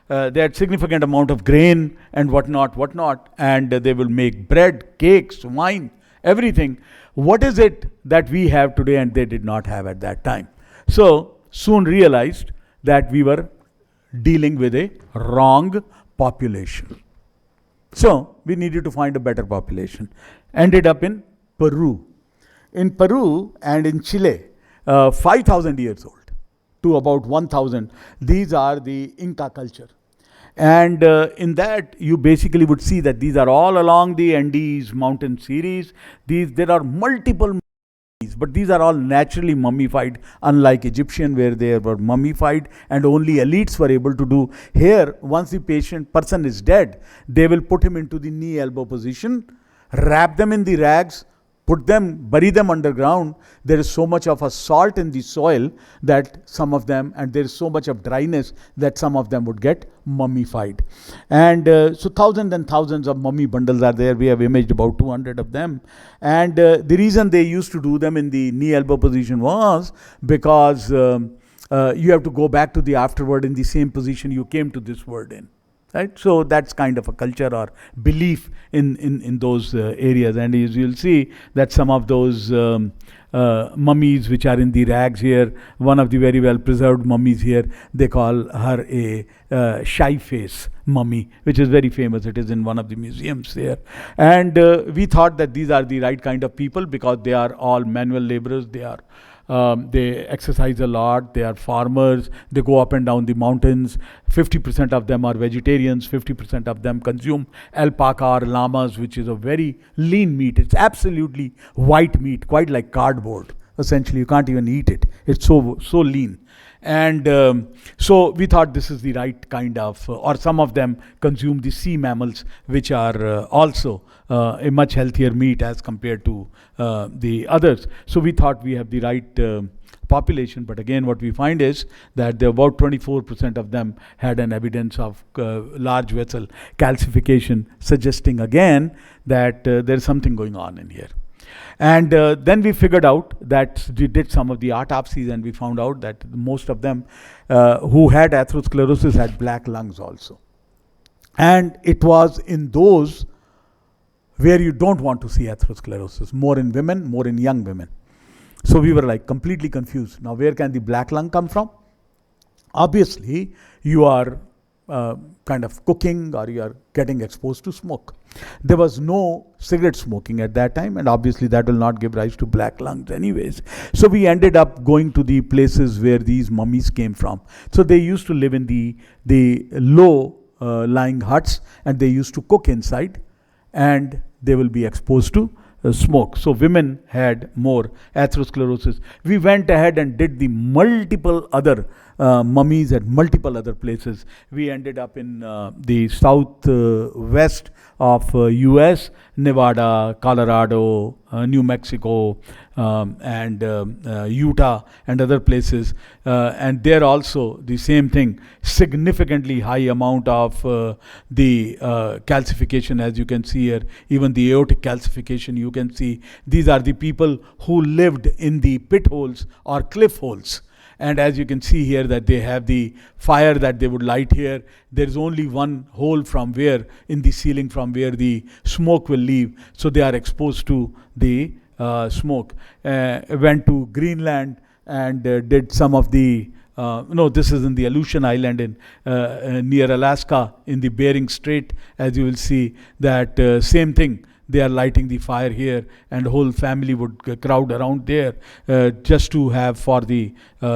They had significant amount of grain and whatnot, and they will make bread, cakes, wine, everything. What is it that we have today and they did not have at that time? So soon realized that we were dealing with a wrong population. So we needed to find a better population. Ended up in Peru. In Peru and in Chile, 5,000 years old to about 1,000. These are the Inca culture. And in that, you basically would see that these are all along the Andes mountain series. There are multiple mummies, but these are all naturally mummified, unlike Egyptian where they were mummified and only elites were able to do. Here, once the person is dead, they will put him into the knee-elbow position, wrap them in the rags, bury them underground. There is so much of a salt in the soil that some of them, and there is so much of dryness that some of them would get mummified. And so thousands and thousands of mummy bundles are there. We have imaged about 200 of them. And the reason they used to do them in the knee-elbow position was because you have to go back to the afterward in the same position you came to this world in. Right? So that's kind of a culture or belief in those areas. And as you'll see that some of those mummies which are in the rags here, one of the very well preserved mummies here, they call her a shy face mummy, which is very famous. It is in one of the museums there. And we thought that these are the right kind of people because they are all manual laborers. They exercise a lot, they are farmers, they go up and down the mountains. 50% of them are vegetarians, 50% of them consume alpaca or llamas, which is a very lean meat. It's absolutely white meat, quite like cardboard. Essentially, you can't even eat it. It's so lean. And so we thought this is the right kind of, or some of them consume the sea mammals, which are also a much healthier meat as compared to the others. So we thought we have the right population, but again what we find is that about 24% of them had an evidence of large vessel calcification, suggesting again that there's something going on in here. And then we figured out that we did some of the autopsies and we found out that most of them who had atherosclerosis had black lungs also. And it was in those where you don't want to see atherosclerosis, more in women, more in young women. So we were like completely confused. Now where can the black lung come from? Obviously you are kind of cooking or you are getting exposed to smoke. There was no cigarette smoking at that time, and obviously that will not give rise to black lungs anyways. So we ended up going to the places where these mummies came from. So they used to live in the low lying huts, and they used to cook inside, and they will be exposed to smoke. So women had more atherosclerosis. We went ahead and did the multiple other mummies at multiple other places. We ended up in the southwest of US, Nevada, Colorado, New Mexico, and Utah and other places. And there also the same thing, significantly high amount of the calcification, as you can see here, even the aortic calcification you can see. These are the people who lived in the pit holes or cliff holes. And as you can see here that they have the fire that they would light here. There is only one hole from where, in the ceiling, from where the smoke will leave. So they are exposed to the smoke. Went to Greenland and did some of the, no, this is in the Aleutian Island in near Alaska in the Bering Strait. As you will see that same thing. They are lighting the fire here, and whole family would crowd around there just to have for the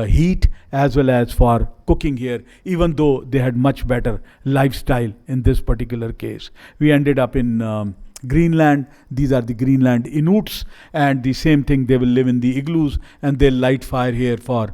heat as well as for cooking here, even though they had much better lifestyle in this particular case. We ended up in Greenland, these are the Greenland Inuits, and the same thing, they will live in the igloos and they'll light fire here for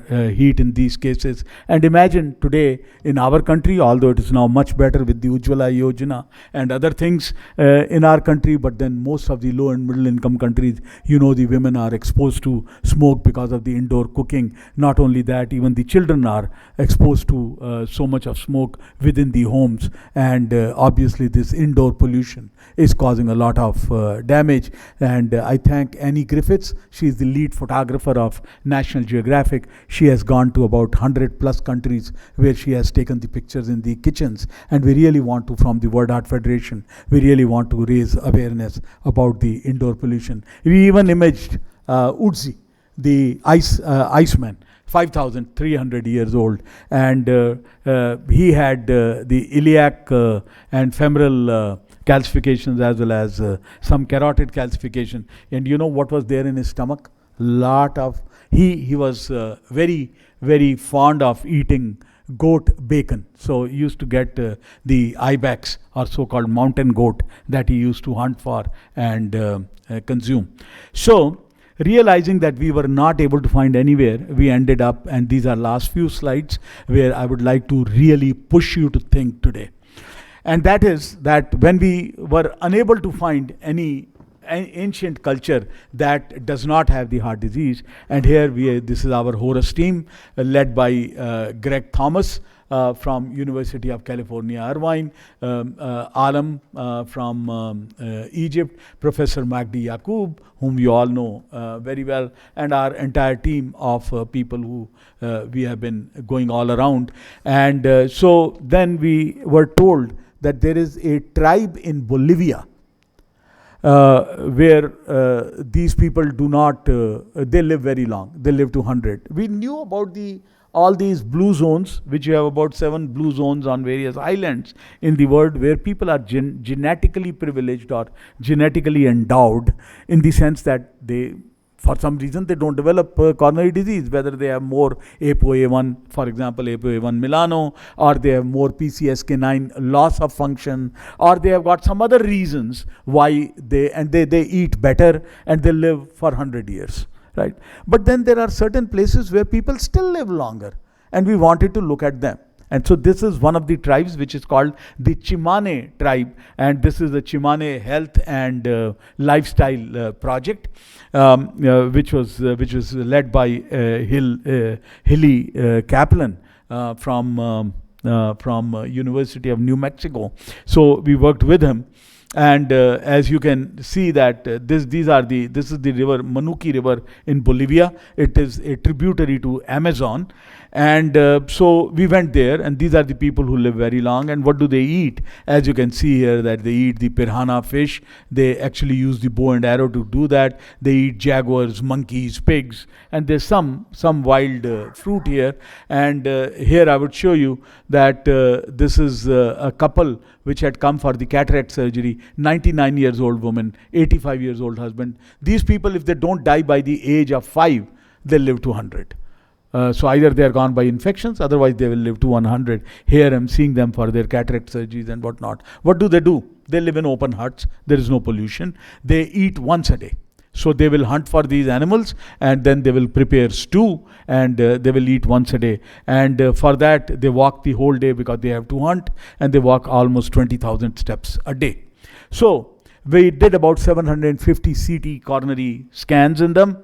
heat in these cases. And imagine today in our country, although it is now much better with the Ujjwala Yojana and other things in our country, but then most of the low and middle income countries, the women are exposed to smoke because of the indoor cooking. Not only that, even the children are exposed to so much of smoke within the homes, and obviously this indoor pollution is causing a lot of damage. And I thank Annie Griffiths. She is the lead photographer of National Geographic. She has gone to about 100 plus countries where she has taken the pictures in the kitchens, and we really want to, from the World Art Federation, we really want to raise awareness about the indoor pollution. We even imaged Udzi, the Iceman, 5,300 years old, and he had the iliac and femoral calcifications, as well as some carotid calcification. And you know what was there in his stomach? Lot of, he was very, very fond of eating goat bacon. So he used to get the ibex, or so-called mountain goat, that he used to hunt for and consume. So realizing that we were not able to find anywhere, we ended up, and these are last few slides where I would like to really push you to think today. And that is that when we were unable to find any ancient culture that does not have the heart disease, and here this is our Horus team led by Greg Thomas from University of California, Irvine, Alam from Egypt, Professor Magdi Yaqub, whom you all know very well, and our entire team of people who we have been going all around. And so then we were told that there is a tribe in Bolivia where these people do not, they live very long. They live to 100. We knew about all these blue zones, which you have about 7 blue zones on various islands in the world, where people are genetically privileged or genetically endowed, in the sense that they, for some reason, they don't develop coronary disease, whether they have more ApoA1, for example, ApoA1 Milano, or they have more PCSK9 loss of function, or they have got some other reasons why they eat better and they live for 100 years, right? But then there are certain places where people still live longer, and we wanted to look at them. And so this is one of the tribes, which is called the Chimane tribe, and this is the Chimane Health and Lifestyle Project, which was led by Hilly Kaplan from University of New Mexico. So we worked with him. And as you can see that this is the river, Manuki River in Bolivia. It is a tributary to Amazon. And so we went there, and these are the people who live very long. And what do they eat? As you can see here, that they eat the piranha fish. They actually use the bow and arrow to do that. They eat jaguars, monkeys, pigs, and there's some wild fruit here. And here I would show you that this is a couple which had come for the cataract surgery, 99 years old woman, 85 years old husband. These people, if they don't die by the age of 5, they live to 100. So either they are gone by infections, otherwise they will live to 100. Here I'm seeing them for their cataract surgeries and whatnot. What do? They live in open huts. There is no pollution. They eat once a day. So they will hunt for these animals, and then they will prepare stew, and they will eat once a day. And for that, they walk the whole day because they have to hunt, and they walk almost 20,000 steps a day. So we did about 750 CT coronary scans in them.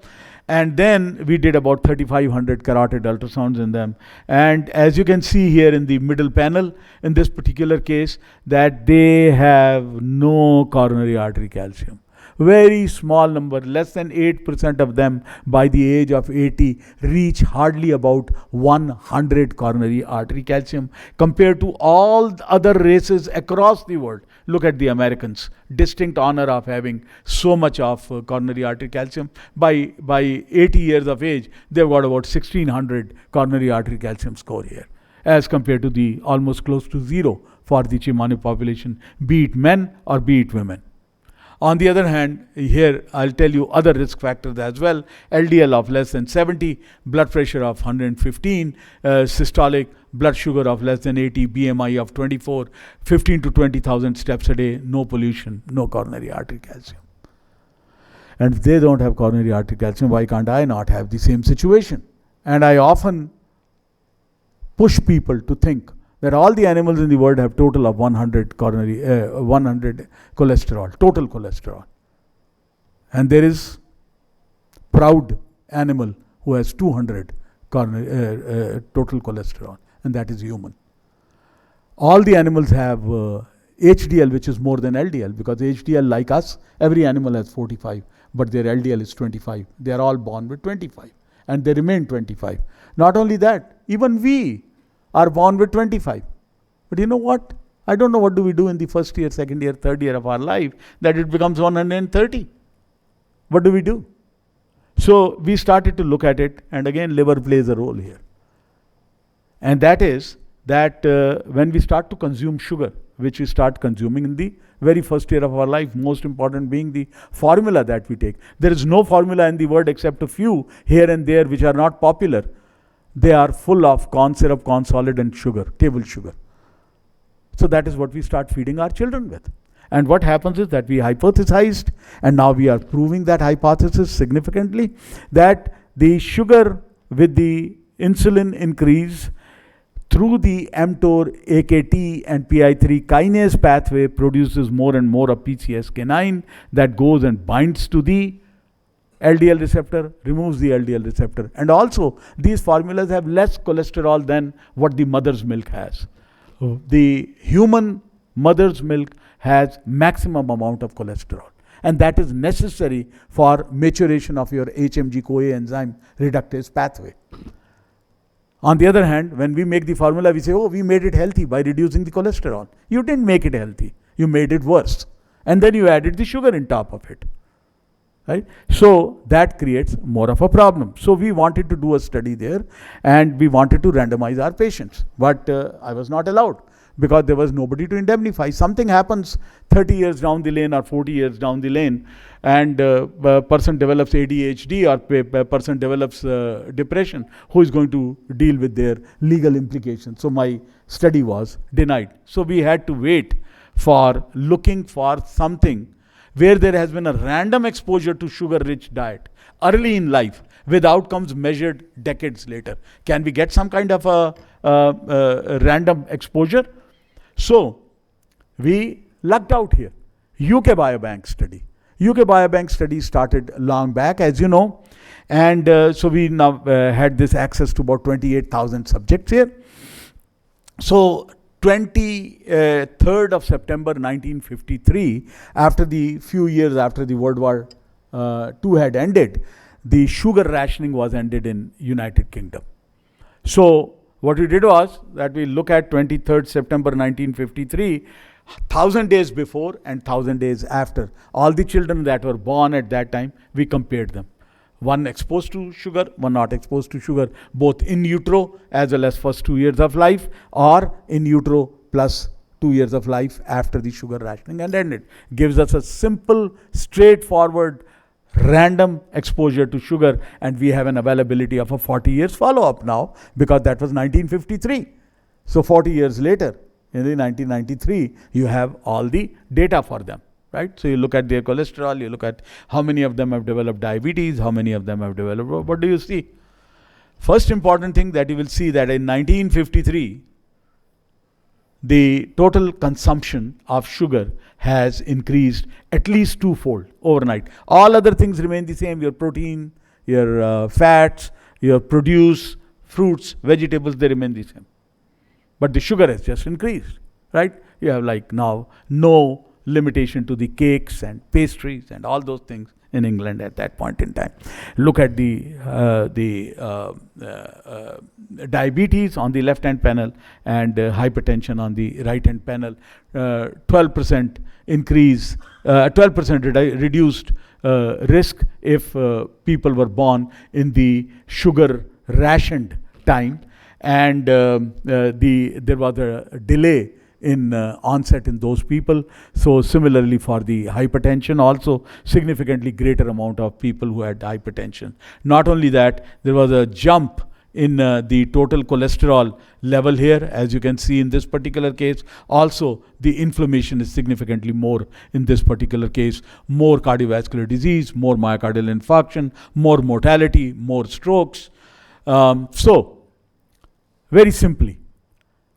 And then we did about 3,500 carotid ultrasounds in them. And as you can see here in the middle panel, in this particular case, that they have no coronary artery calcium. Very small number, less than 8% of them by the age of 80 reach hardly about 100 coronary artery calcium, compared to all other races across the world. Look at the Americans, distinct honor of having so much of coronary artery calcium. By 80 years of age, they've got about 1,600 coronary artery calcium score here, as compared to the almost close to 0 for the Chimane population, be it men or be it women. On the other hand, here I'll tell you other risk factors as well. LDL of less than 70, blood pressure of 115, systolic blood sugar of less than 80, BMI of 24, 15 to 20,000 steps a day, no pollution, no coronary artery calcium. And if they don't have coronary artery calcium, why can't I not have the same situation? And I often push people to think that all the animals in the world have total of 100 cholesterol, total cholesterol. And there is proud animal who has 200 total cholesterol, and that is human. All the animals have HDL, which is more than LDL, because HDL, like us, every animal has 45, but their LDL is 25. They are all born with 25, and they remain 25. Not only that, even we are born with 25. But you know what? I don't know what do we do in the first year, second year, third year of our life that it becomes 130. What do we do? So we started to look at it, and again liver plays a role here. And that is that when we start to consume sugar, which we start consuming in the very first year of our life, most important being the formula that we take. There is no formula in the world except a few here and there which are not popular. They are full of corn syrup, corn solid and sugar, table sugar. So that is what we start feeding our children with. And what happens is that we hypothesized, and now we are proving that hypothesis significantly, that the sugar with the insulin increase through the mTOR, AKT and PI3 kinase pathway produces more and more of PCSK9 that goes and binds to the LDL receptor, removes the LDL receptor. And also these formulas have less cholesterol than what the mother's milk has. The human mother's milk has maximum amount of cholesterol, and that is necessary for maturation of your HMG-CoA enzyme reductase pathway. On the other hand, when we make the formula, we say, oh, we made it healthy by reducing the cholesterol. You didn't make it healthy. You made it worse. And then you added the sugar on top of it. Right? So that creates more of a problem. So we wanted to do a study there, and we wanted to randomize our patients. But I was not allowed because there was nobody to indemnify. Something happens 30 years down the lane or 40 years down the lane, and a person develops ADHD or a person develops depression. Who is going to deal with their legal implications? So my study was denied. So we had to wait for looking for something where there has been a random exposure to sugar-rich diet early in life with outcomes measured decades later. Can we get some kind of a random exposure? So we lucked out here. UK Biobank study. UK Biobank study started long back, as you know, and so we now had this access to about 28,000 subjects here. So 23rd of September 1953, after the few years after the World War II had ended, the sugar rationing was ended in United Kingdom. So what we did was that we look at 23rd September 1953, 1,000 days before and 1,000 days after. All the children that were born at that time, we compared them. One exposed to sugar, one not exposed to sugar, both in utero as well as first 2 years of life, or in utero plus 2 years of life after the sugar rationing and ended. Gives us a simple, straightforward, random exposure to sugar, and we have an availability of a 40 years follow-up now, because that was 1953. So 40 years later, in the 1993, you have all the data for them. Right? So you look at their cholesterol, you look at how many of them have developed diabetes, how many of them have developed, what do you see? First important thing that you will see that in 1953, the total consumption of sugar has increased at least twofold overnight. All other things remain the same, your protein, your fats, your produce, fruits, vegetables, they remain the same. But the sugar has just increased, right? You have like now no limitation to the cakes and pastries and all those things in England at that point in time. Look at the diabetes on the left-hand panel and hypertension on the right-hand panel. 12% increase, 12% reduced risk if people were born in the sugar-rationed time, and there was a delay in onset in those people. So similarly for the hypertension, also significantly greater amount of people who had hypertension. Not only that, there was a jump in the total cholesterol level here, as you can see in this particular case. Also, the inflammation is significantly more in this particular case. More cardiovascular disease, more myocardial infarction, more mortality, more strokes. So, very simply,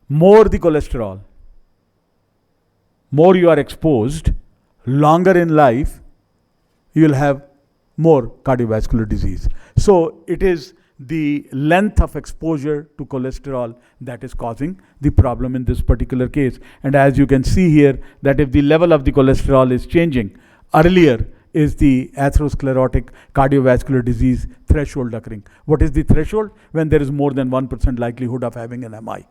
more the cholesterol, more you are exposed, longer in life, you will have more cardiovascular disease. So, it is the length of exposure to cholesterol that is causing the problem in this particular case. And as you can see here, that if the level of the cholesterol is changing, earlier is the atherosclerotic cardiovascular disease threshold occurring. What is the threshold? When there is more than 1% likelihood of having an MI.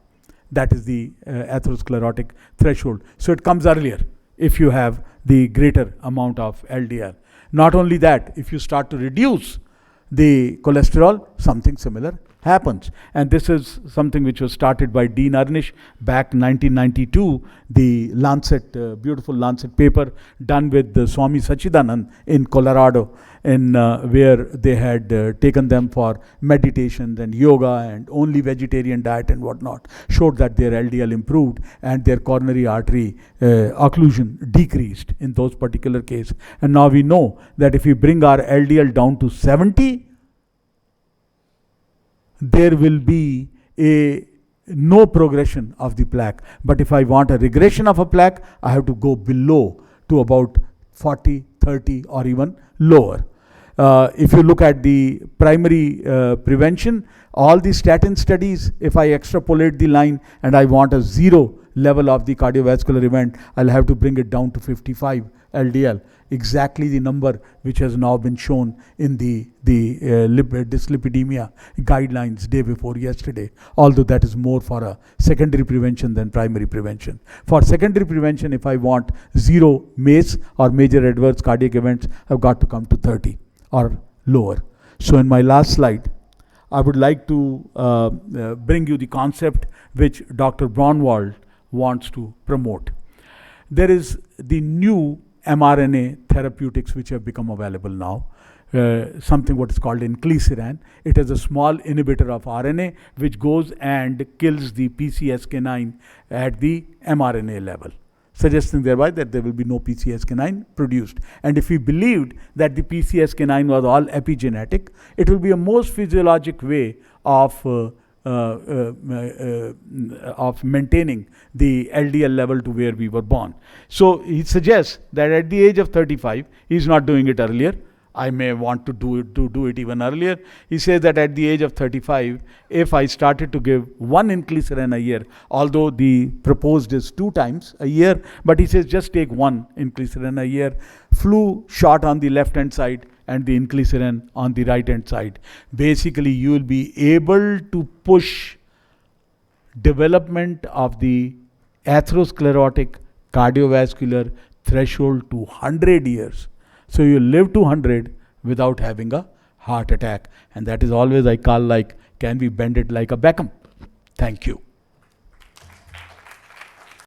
That is the atherosclerotic threshold. So it comes earlier if you have the greater amount of LDL. Not only that, if you start to reduce the cholesterol, something similar happens. And this is something which was started by Dean Urnish back 1992, the Lancet, beautiful Lancet paper done with Swami Sachidanand in Colorado, in where they had taken them for meditation and yoga and only vegetarian diet and whatnot, showed that their LDL improved and their coronary artery occlusion decreased in those particular cases. And now we know that if we bring our LDL down to 70, there will be no progression of the plaque. But if I want a regression of a plaque, I have to go below to about 40, 30 or even lower. If you look at the primary prevention, all the statin studies, if I extrapolate the line and I want a zero level of the cardiovascular event, I'll have to bring it down to 55 LDL, exactly the number which has now been shown in the dyslipidemia guidelines day before yesterday, although that is more for a secondary prevention than primary prevention. For secondary prevention, if I want zero MACE or major adverse cardiac events, I've got to come to 30 or lower. So in my last slide, I would like to bring you the concept which Dr. Braunwald wants to promote. There is the new mRNA therapeutics which have become available now, something what is called inclisiran. It is a small inhibitor of RNA which goes and kills the PCSK9 at the mRNA level, suggesting thereby that there will be no PCSK9 produced. And if we believed that the PCSK9 was all epigenetic, it will be a most physiologic way of maintaining the LDL level to where we were born. So he suggests that at the age of 35, he's not doing it earlier. I may want to do it even earlier. He says that at the age of 35, if I started to give one inclisiran a year, although the proposed is 2 times a year, but he says just take one inclisiran a year, flu shot on the left hand side and the inclisiran on the right hand side. Basically, you will be able to push development of the atherosclerotic cardiovascular threshold to 100 years. So you live to 100 without having a heart attack. And that is always I call like, can we bend it like a Beckham? Thank you.